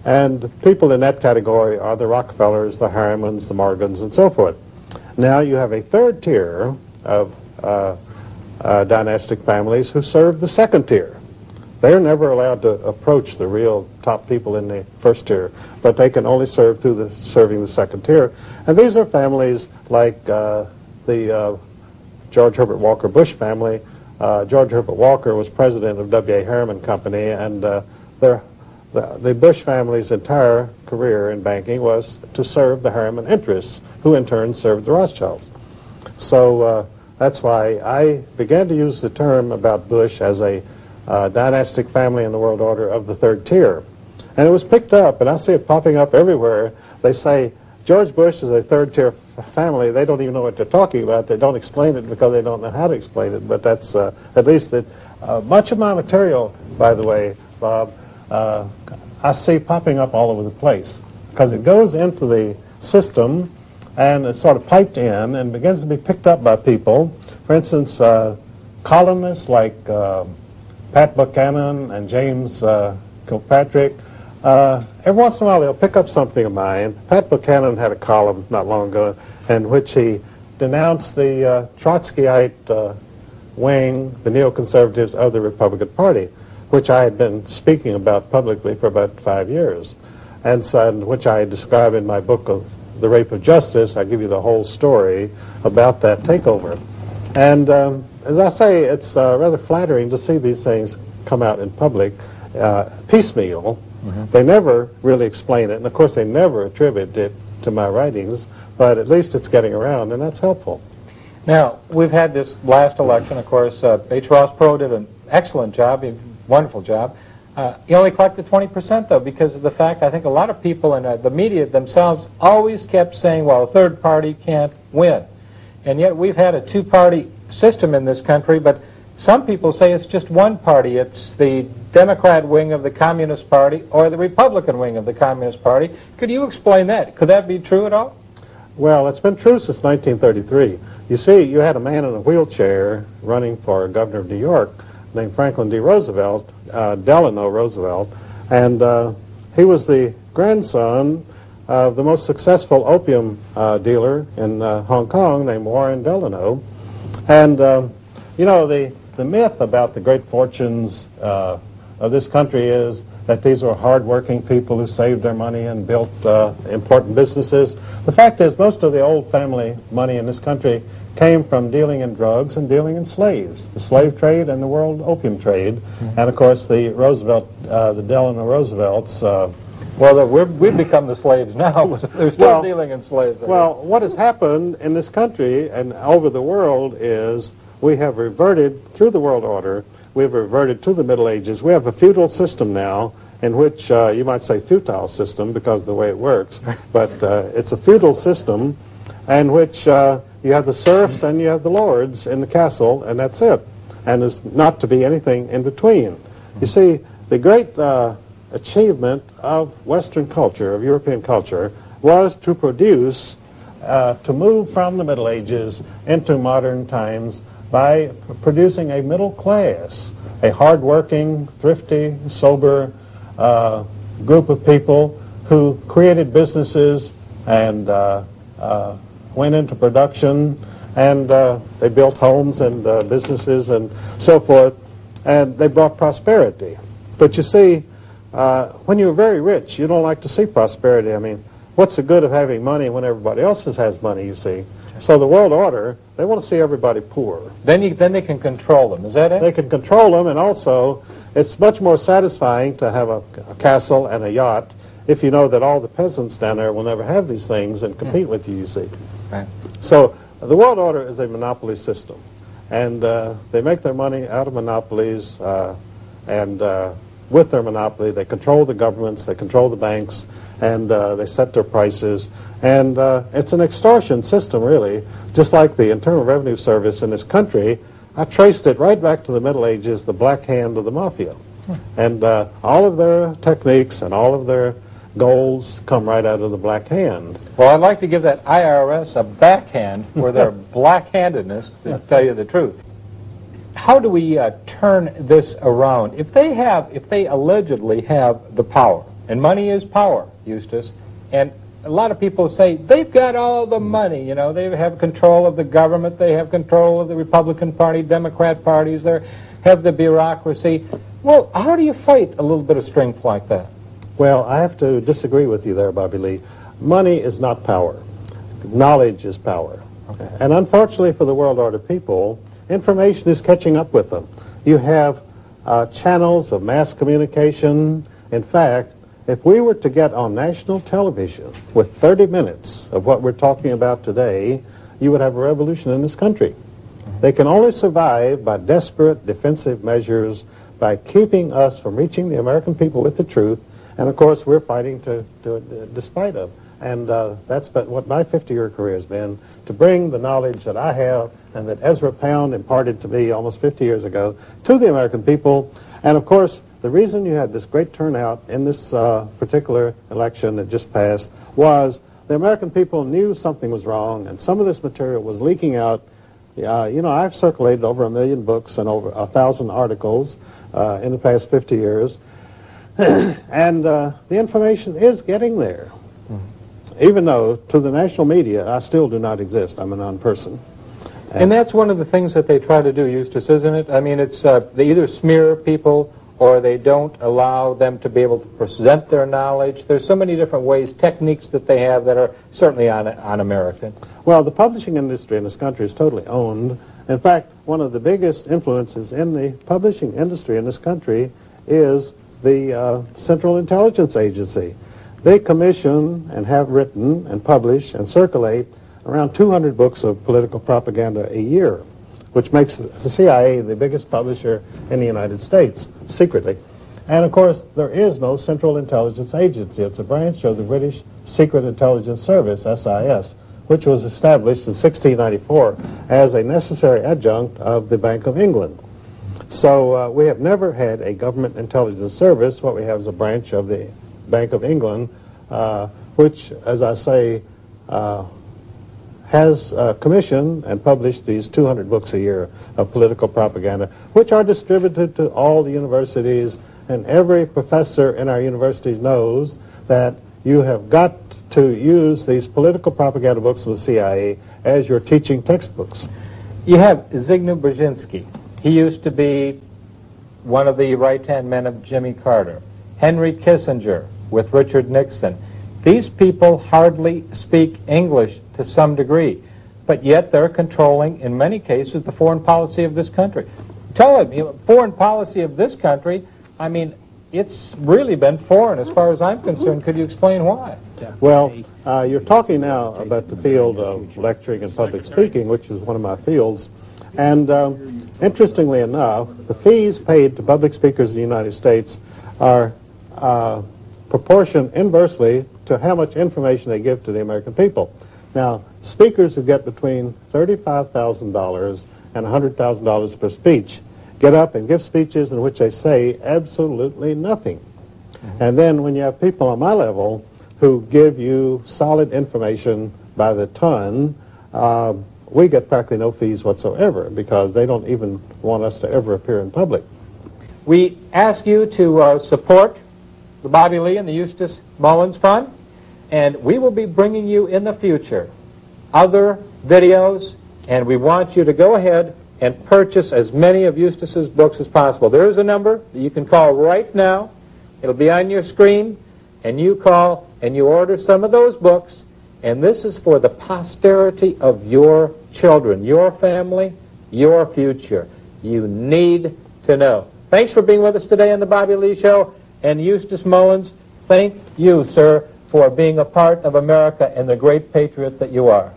And people in that category are the Rockefellers, the Harrimans, the Morgans, and so forth. Now you have a third tier of dynastic families who serve the second tier. They're never allowed to approach the real top people in the first tier, but they can only serve through serving the second tier. And these are families like the George Herbert Walker Bush family. George Herbert Walker was president of W.A. Harriman Company, and the Bush family's entire career in banking was to serve the Harriman interests, who in turn served the Rothschilds. So that's why I began to use the term about Bush as a dynastic family in the world order of the third tier. And it was picked up, and I see it popping up everywhere. They say, George Bush is a third tier family. They don't even know what they're talking about. They don't explain it because they don't know how to explain it, but that's at least it. Much of my material, by the way, Bob, I see popping up all over the place because it goes into the system and it's sort of piped in and begins to be picked up by people. For instance, columnists like Pat Buchanan and James Kilpatrick, every once in a while they'll pick up something of mine. Pat Buchanan had a column not long ago in which he denounced the Trotskyite wing, the neoconservatives of the Republican Party, which I had been speaking about publicly for about 5 years, and so, which I describe in my book of The Rape of Justice. I give you the whole story about that takeover. And as I say, it's rather flattering to see these things come out in public piecemeal. Mm-hmm. They never really explain it, and of course they never attribute it to my writings, but at least it's getting around, and that's helpful. Now, we've had this last election, of course. H. Ross Perot did an excellent job, a wonderful job. He only collected 20%, though, because of the fact I think a lot of people in the media themselves always kept saying, well, a third party can't win. And yet we've had a two-party system in this country, but some people say it's just one party. It's the Democrat wing of the Communist Party or the Republican wing of the Communist Party. Could you explain that? Could that be true at all? Well, it's been true since 1933. You see, you had a man in a wheelchair running for governor of New York named Franklin D. Roosevelt, Delano Roosevelt, and he was the grandson of the most successful opium dealer in Hong Kong named Warren Delano. And, you know, the myth about the great fortunes of this country is that these were hard-working people who saved their money and built important businesses. The fact is, most of the old family money in this country came from dealing in drugs and dealing in slaves, the slave trade and the world opium trade. Mm-hmm. And, of course, the Delano Roosevelts. Well, we've become the slaves now. They're still dealing in slaves. Well, what has happened in this country and over the world is we have reverted, through the world order, we've reverted to the Middle Ages. We have a feudal system now in which you might say futile system because of the way it works, but it's a feudal system in which you have the serfs and you have the lords in the castle, and that's it. And there's not to be anything in between. You see, the great achievement of Western culture, of European culture, was to produce, to move from the Middle Ages into modern times by producing a middle class, a hard-working, thrifty, sober group of people who created businesses and went into production, and they built homes and businesses and so forth, and they brought prosperity. But you see, when you're very rich, you don't like to see prosperity. I mean, what's the good of having money when everybody else has money, you see? So the world order, they want to see everybody poor. Then they can control them, is that it? They can control them, and also it's much more satisfying to have a castle and a yacht if you know that all the peasants down there will never have these things and compete with you, you see. Right. So the world order is a monopoly system, and they make their money out of monopolies, and with their monopoly they control the governments, they control the banks, and they set their prices, and it's an extortion system, really, just like the Internal Revenue Service in this country. I traced it right back to the Middle Ages, the black hand of the mafia. And all of their techniques and all of their goals come right out of the black hand. Well, I'd like to give that IRS a backhand for their black-handedness, to tell you the truth. How do we turn this around? If they allegedly have the power, And money is power, Eustace. And a lot of people say, they've got all the money, you know, they have control of the government, they have control of the Republican Party, Democrat parties, they have the bureaucracy. Well, how do you fight a little bit of strength like that? Well, I have to disagree with you there, Bobby Lee. Money is not power. Knowledge is power. Okay. And unfortunately for the world order people, information is catching up with them. You have channels of mass communication. In fact, if we were to get on national television with 30 minutes of what we're talking about today, you would have a revolution in this country. They can only survive by desperate defensive measures, by keeping us from reaching the American people with the truth, and of course we're fighting to do it despite of. And that's what my 50-year career has been, to bring the knowledge that I have and that Ezra Pound imparted to me almost 50 years ago to the American people. And of course, the reason you had this great turnout in this particular election that just passed was the American people knew something was wrong, and some of this material was leaking out. You know, I've circulated over 1 million books and over 1,000 articles in the past 50 years, and the information is getting there. Even though, to the national media, I still do not exist. I'm a non-person. And that's one of the things that they try to do, Eustace, isn't it? I mean, it's they either smear people or they don't allow them to be able to present their knowledge. There's so many different ways, techniques that they have that are certainly un-American. Well, the publishing industry in this country is totally owned. In fact, one of the biggest influences in the publishing industry in this country is the Central Intelligence Agency. They commission and have written and publish and circulate around 200 books of political propaganda a year, which makes the CIA the biggest publisher in the United States, secretly. And of course, there is no Central Intelligence Agency. It's a branch of the British Secret Intelligence Service, SIS, which was established in 1694 as a necessary adjunct of the Bank of England. So we have never had a government intelligence service. What we have is a branch of the Bank of England, which, as I say, has commissioned and published these 200 books a year of political propaganda, which are distributed to all the universities, and every professor in our universities knows that you have got to use these political propaganda books of the CIA as your teaching textbooks. You have Zygmunt Brzezinski. He used to be one of the right-hand men of Jimmy Carter. Henry Kissinger with Richard Nixon. These people hardly speak English to some degree, but yet they're controlling, in many cases, the foreign policy of this country. Tell him, you know, foreign policy of this country, I mean, it's really been foreign as far as I'm concerned. Could you explain why? Well, you're talking now about the field of lecturing and public speaking, which is one of my fields. And interestingly enough, the fees paid to public speakers in the United States are proportioned inversely to how much information they give to the American people. Now, speakers who get between $35,000 and $100,000 per speech get up and give speeches in which they say absolutely nothing. And then when you have people on my level who give you solid information by the ton, we get practically no fees whatsoever because they don't even want us to ever appear in public. We ask you to support the Bobby Lee and the Eustace Mullins Fund, and we will be bringing you in the future other videos, and we want you to go ahead and purchase as many of Eustace's books as possible. There is a number that you can call right now. It'll be on your screen, and you call and you order some of those books, and this is for the posterity of your children, your family, your future. You need to know. Thanks for being with us today on the Bobby Lee Show. And Eustace Mullins, thank you, sir, for being a part of America and the great patriot that you are.